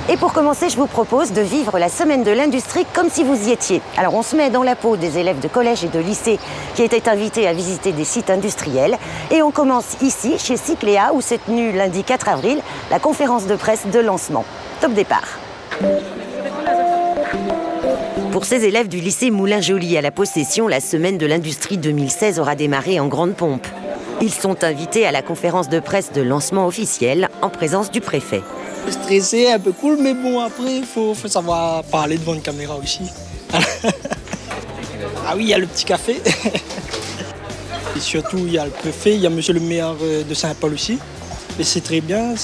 Et pour commencer, je vous propose de vivre la semaine de l'industrie comme si vous y étiez. Alors on se met dans la peau des élèves de collège et de lycée qui étaient invités à visiter des sites industriels. Et on commence ici, chez Cycléa, où s'est tenue lundi 4 avril la conférence de presse de lancement. Top départ. Pour ces élèves du lycée Moulin-Joly à la Possession, la semaine de l'industrie 2016 aura démarré en grande pompe. Ils sont invités à la conférence de presse de lancement officiel en présence du préfet. Stressé, un peu cool, mais bon, après, il faut savoir parler devant une caméra aussi. Ah oui, il y a le petit café. Et surtout, il y a le préfet, il y a monsieur le maire de Saint-Paul aussi. Et c'est très bien,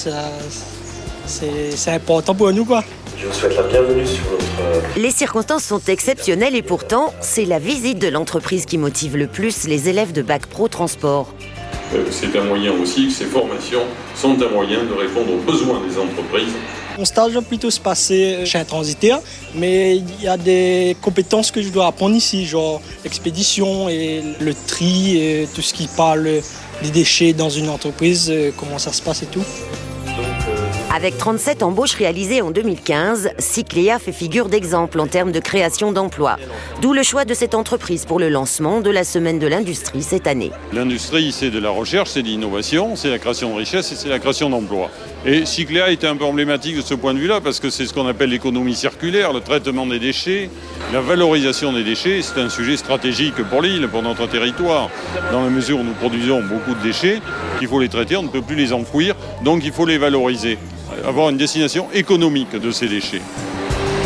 c'est important pour nous, quoi. Je vous souhaite la bienvenue sur notre... Les circonstances sont exceptionnelles et pourtant, c'est la visite de l'entreprise qui motive le plus les élèves de Bac Pro Transport. C'est un moyen aussi que ces formations sont un moyen de répondre aux besoins des entreprises. Mon stage va plutôt se passer chez un transitaire, mais il y a des compétences que je dois apprendre ici, genre l'expédition et le tri, et tout ce qui parle des déchets dans une entreprise, comment ça se passe et tout. Avec 37 embauches réalisées en 2015, Cycléa fait figure d'exemple en termes de création d'emplois. D'où le choix de cette entreprise pour le lancement de la semaine de l'industrie cette année. L'industrie, c'est de la recherche, c'est de l'innovation, c'est la création de richesses et c'est la création d'emplois. Et Cycléa était un peu emblématique de ce point de vue-là parce que c'est ce qu'on appelle l'économie circulaire, le traitement des déchets, la valorisation des déchets. C'est un sujet stratégique pour l'île, pour notre territoire. Dans la mesure où nous produisons beaucoup de déchets, il faut les traiter, on ne peut plus les enfouir, donc il faut les valoriser. Avoir une destination économique de ces déchets.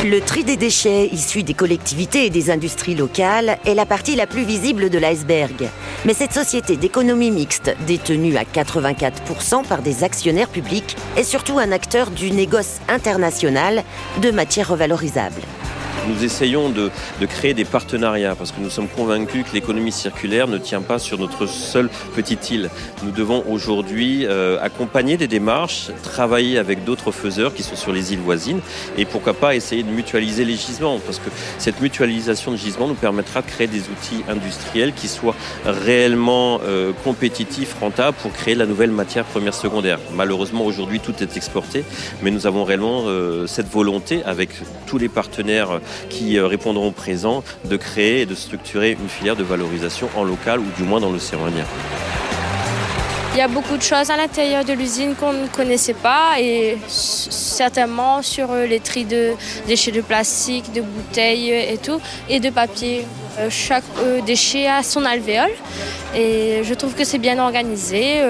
Le tri des déchets issus des collectivités et des industries locales est la partie la plus visible de l'iceberg. Mais cette société d'économie mixte, détenue à 84% par des actionnaires publics, est surtout un acteur du négoce international de matières revalorisables. Nous essayons de créer des partenariats parce que nous sommes convaincus que l'économie circulaire ne tient pas sur notre seule petite île. Nous devons aujourd'hui accompagner des démarches, travailler avec d'autres faiseurs qui sont sur les îles voisines et pourquoi pas essayer de mutualiser les gisements parce que cette mutualisation de gisements nous permettra de créer des outils industriels qui soient réellement compétitifs, rentables pour créer la nouvelle matière première secondaire. Malheureusement aujourd'hui tout est exporté mais nous avons réellement cette volonté avec tous les partenaires qui répondront présent de créer et de structurer une filière de valorisation en local ou du moins dans l'océan Indien. Il y a beaucoup de choses à l'intérieur de l'usine qu'on ne connaissait pas et certainement sur les tris de déchets de plastique, de bouteilles et tout, et de papier. Chaque déchet a son alvéole et je trouve que c'est bien organisé.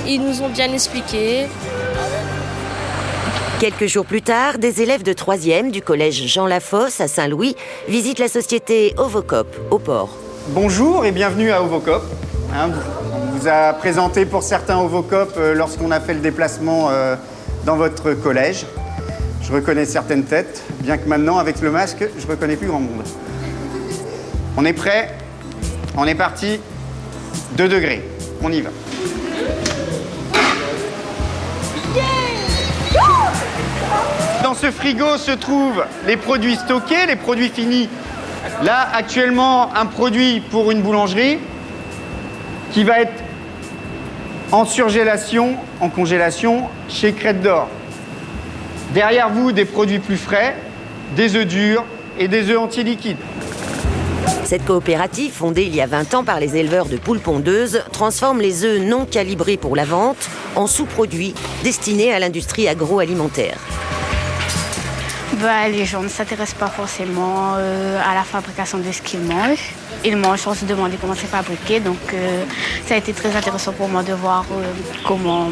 Ils nous ont bien expliqué. Quelques jours plus tard, des élèves de 3e du collège Jean Lafosse à Saint-Louis visitent la société Ovocop au port. Bonjour et bienvenue à Ovocop. On vous a présenté pour certains Ovocop lorsqu'on a fait le déplacement dans votre collège. Je reconnais certaines têtes, bien que maintenant, avec le masque, je ne reconnais plus grand monde. On est prêt? On est parti. 2 degrés. On y va. Dans ce frigo se trouvent les produits stockés, les produits finis. Là, actuellement, un produit pour une boulangerie qui va être en surgélation, en congélation chez Crête d'Or. Derrière vous, des produits plus frais, des œufs durs et des œufs anti-liquides. Cette coopérative, fondée il y a 20 ans par les éleveurs de poules pondeuses, transforme les œufs non calibrés pour la vente en sous-produits destinés à l'industrie agroalimentaire. Les gens ne s'intéressent pas forcément à la fabrication de ce qu'ils mangent. Ils mangent sans se demander comment c'est fabriqué. Donc ça a été très intéressant pour moi de voir comment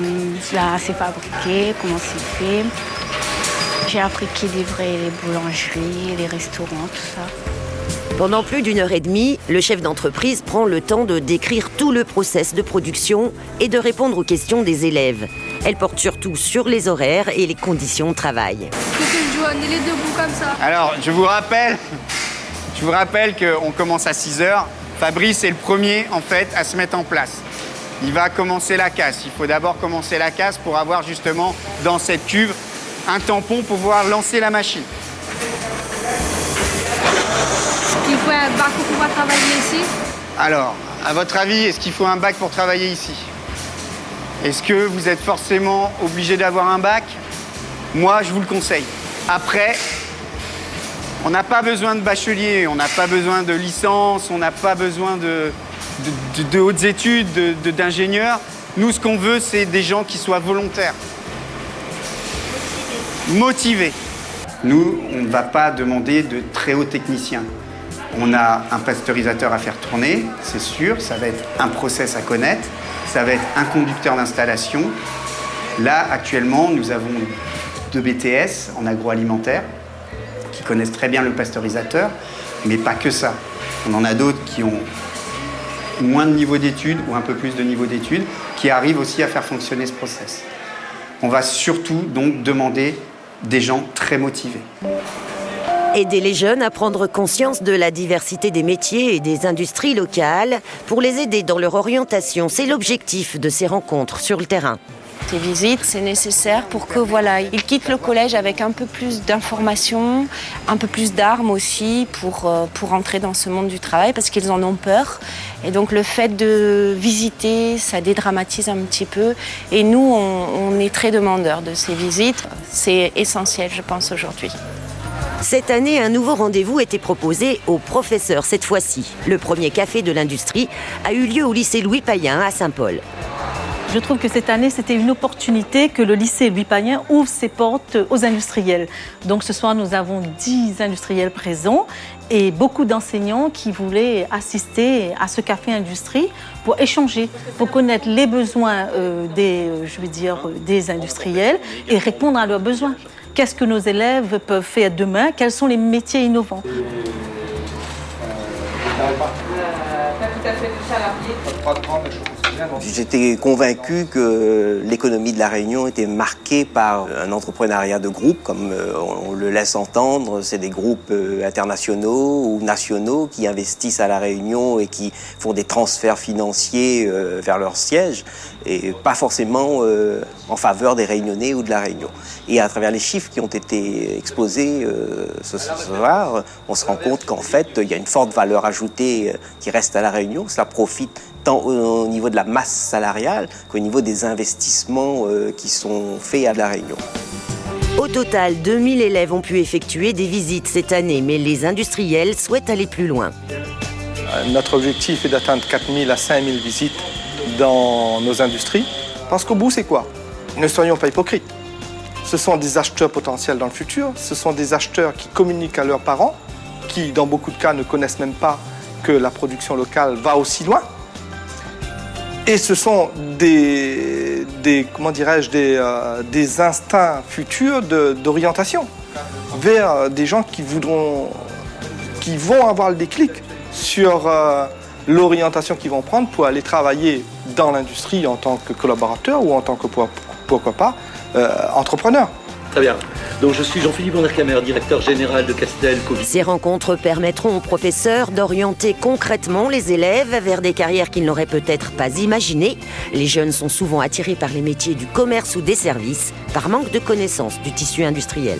cela s'est fabriqué, comment c'est fait. J'ai appris qui livrait les boulangeries, les restaurants, tout ça. Pendant plus d'1 heure et demie, le chef d'entreprise prend le temps de décrire tout le process de production et de répondre aux questions des élèves. Elle porte surtout sur les horaires et les conditions de travail. Il est debout comme ça. Alors, je vous rappelle qu'on commence à 6 heures. Fabrice est le premier, en fait, à se mettre en place. Il va commencer la casse. Il faut d'abord commencer la casse pour avoir justement, dans cette cuve, un tampon pour pouvoir lancer la machine. Il faut un bac pour pouvoir travailler ici. Alors, à votre avis, est-ce qu'il faut un bac pour travailler ici? Est-ce que vous êtes forcément obligé d'avoir un bac? moi, je vous le conseille. Après, on n'a pas besoin de bachelier, on n'a pas besoin de licence, on n'a pas besoin de hautes études, d'ingénieurs. Nous, ce qu'on veut, c'est des gens qui soient volontaires, motivés. Nous, on ne va pas demander de très hauts techniciens. On a un pasteurisateur à faire tourner, c'est sûr. Ça va être un process à connaître. Ça va être un conducteur d'installation. Là, actuellement, nous avons 2 BTS en agroalimentaire qui connaissent très bien le pasteurisateur, mais pas que ça. On en a d'autres qui ont moins de niveau d'études ou un peu plus de niveau d'études, qui arrivent aussi à faire fonctionner ce process. On va surtout donc demander des gens très motivés. Aider les jeunes à prendre conscience de la diversité des métiers et des industries locales pour les aider dans leur orientation, c'est l'objectif de ces rencontres sur le terrain. Ces visites, c'est nécessaire pour que ils quittent le collège avec un peu plus d'informations, un peu plus d'armes aussi pour entrer dans ce monde du travail parce qu'ils en ont peur. Et donc le fait de visiter, ça dédramatise un petit peu. Et nous, on est très demandeurs de ces visites. C'est essentiel, je pense, aujourd'hui. Cette année, un nouveau rendez-vous était proposé aux professeurs cette fois-ci. Le premier café de l'industrie a eu lieu au lycée Louis Payen à Saint-Paul. Je trouve que cette année, c'était une opportunité que le lycée Louis Payen ouvre ses portes aux industriels. Donc ce soir, nous avons 10 industriels présents et beaucoup d'enseignants qui voulaient assister à ce café industrie pour échanger, pour connaître les besoins des industriels et répondre à leurs besoins. Qu'est-ce que nos élèves peuvent faire demain? Quels sont les métiers innovants? J'étais convaincu que l'économie de La Réunion était marquée par un entrepreneuriat de groupe, comme on le laisse entendre. C'est des groupes internationaux ou nationaux qui investissent à La Réunion et qui font des transferts financiers vers leur siège et pas forcément en faveur des Réunionnais ou de La Réunion. Et à travers les chiffres qui ont été exposés ce soir, on se rend compte qu'en fait, il y a une forte valeur ajoutée qui reste à La Réunion. Cela profite tant au niveau de la masse salariale qu'au niveau des investissements qui sont faits à La Réunion. Au total, 2000 élèves ont pu effectuer des visites cette année, mais les industriels souhaitent aller plus loin. Notre objectif est d'atteindre 4000 à 5000 visites dans nos industries. Parce qu'au bout, c'est quoi? Ne soyons pas hypocrites. Ce sont des acheteurs potentiels dans le futur, ce sont des acheteurs qui communiquent à leurs parents, qui, dans beaucoup de cas, ne connaissent même pas que la production locale va aussi loin. Et ce sont des instincts futurs d'orientation vers des gens qui vont avoir le déclic sur l'orientation qu'ils vont prendre pour aller travailler dans l'industrie en tant que collaborateur ou en tant que, pourquoi pas, entrepreneur. Très bien. Donc je suis Jean-Philippe Vanderkamer, directeur général de Castel Covid. Ces rencontres permettront aux professeurs d'orienter concrètement les élèves vers des carrières qu'ils n'auraient peut-être pas imaginées. Les jeunes sont souvent attirés par les métiers du commerce ou des services, par manque de connaissance du tissu industriel.